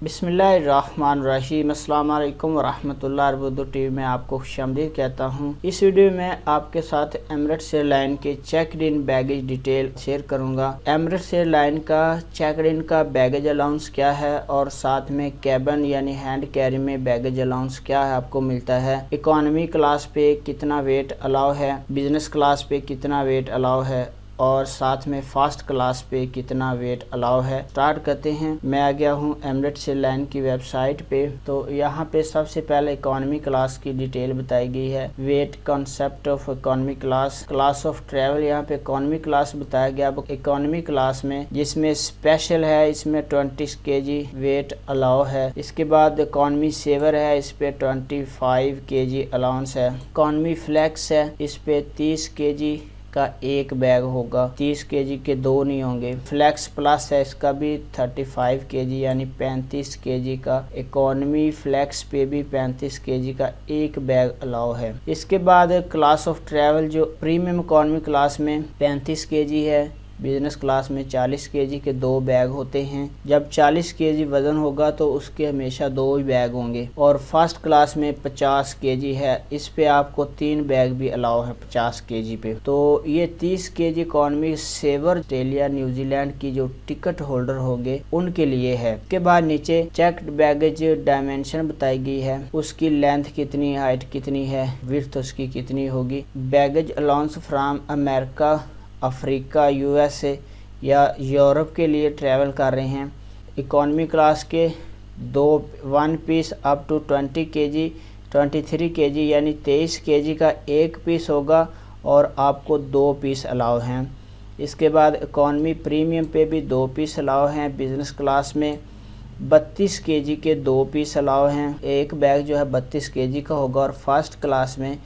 बिस्मिल्लाहिर्रहमानिर्रहीम। अस्सलाम वालेकुम वरहमतुल्लाहि वबरकातुहू। टीवी में आपको खुशामदीद कहता हूँ। इस वीडियो में आपके साथ एमिरेट्स एयरलाइन के चेकड इन बैगेज डिटेल शेयर करूँगा। एमिरेट्स एयरलाइन का चेकड इन का बैगेज अलाउंस क्या है और साथ में कैबिन यानी हैंड कैरी में बैगेज अलाउंस क्या है आपको मिलता है। इकोनॉमी क्लास पे कितना वेट अलाउ है, बिजनेस क्लास पे कितना वेट अलाउ है और साथ में फर्स्ट क्लास पे कितना वेट अलाउ है। स्टार्ट करते हैं। मैं आ गया हूँ एमिरेट्स एयरलाइन की वेबसाइट पे। तो यहाँ पे सबसे पहले इकोनॉमी क्लास की डिटेल बताई गई है। Wait, concept of economy class, class of travel, यहाँ पे इकोनॉमी क्लास बताया गया। इकोनॉमी क्लास में जिसमें स्पेशल है इसमें 20 kg वेट अलाउ है। इसके बाद इकोनॉमी सेवर है, इस पे 25 kg अलाउंस है। इकोनॉमी फ्लेक्स है, इस पे 30 kg का एक बैग होगा, 30 kg के दो नहीं होंगे। फ्लेक्स प्लस है, इसका भी 35 kg यानी 35 kg का। इकोनॉमी फ्लेक्स पे भी 35 kg का एक बैग अलाउ है। इसके बाद क्लास ऑफ ट्रैवल जो प्रीमियम इकोनॉमी क्लास में 35 kg है, बिजनेस क्लास में 40 kg के दो बैग होते हैं। जब 40 kg वजन होगा तो उसके हमेशा दो ही बैग होंगे। और फर्स्ट क्लास में 50 kg है, इस पे आपको 3 बैग भी अलाउ है 50 kg पे। तो ये 30 kg economy saver Australia New Zealand की जो टिकट होल्डर होंगे उनके लिए है। उसके बाद नीचे चेक्ड बैगेज डायमेंशन बताई गई है, उसकी लेंथ कितनी, हाइट कितनी है, विड्थ उसकी कितनी होगी। Baggage allowance from America, Africa, USA या यूरोप के लिए ट्रैवल कर रहे हैं। इकोनॉमी क्लास के 1 piece up to 20 kg, 23 kg यानी 23 kg का एक पीस होगा और आपको 2 पीस अलाउ हैं। इसके बाद इकोनॉमी प्रीमियम पे भी 2 पीस अलाउ हैं। बिजनेस क्लास में 32 kg के 2 पीस अलाउ हैं, एक बैग जो है 32 kg का होगा। और फर्स्ट क्लास में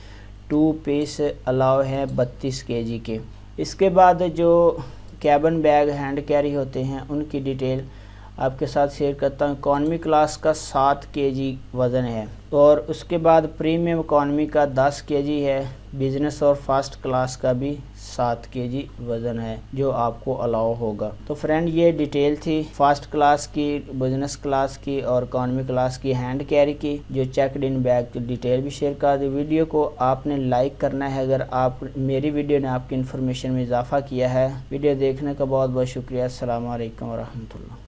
2 पीस अलाउ हैं 32 kg के। इसके बाद जो कैबिन बैग हैंड कैरी होते हैं उनकी डिटेल आपके साथ शेयर करता हूँ। इकोनॉमी क्लास का 7 kg वज़न है और उसके बाद प्रीमियम इकोनॉमी का 10 kg है। बिजनेस और फर्स्ट क्लास का भी 7 kg वज़न है जो आपको अलाउ होगा। तो फ्रेंड ये डिटेल थी फर्स्ट क्लास की, बिजनेस क्लास की और इकोनॉमी क्लास की हैंड कैरी की, जो चेकड इन बैग की डिटेल भी शेयर कर दी। वीडियो को आपने लाइक करना है अगर आप मेरी वीडियो ने आपकी इन्फॉर्मेशन में इजाफा किया है। वीडियो देखने का बहुत बहुत शुक्रिया। अस्सलाम वालेकुम वरहमतुल्लाह।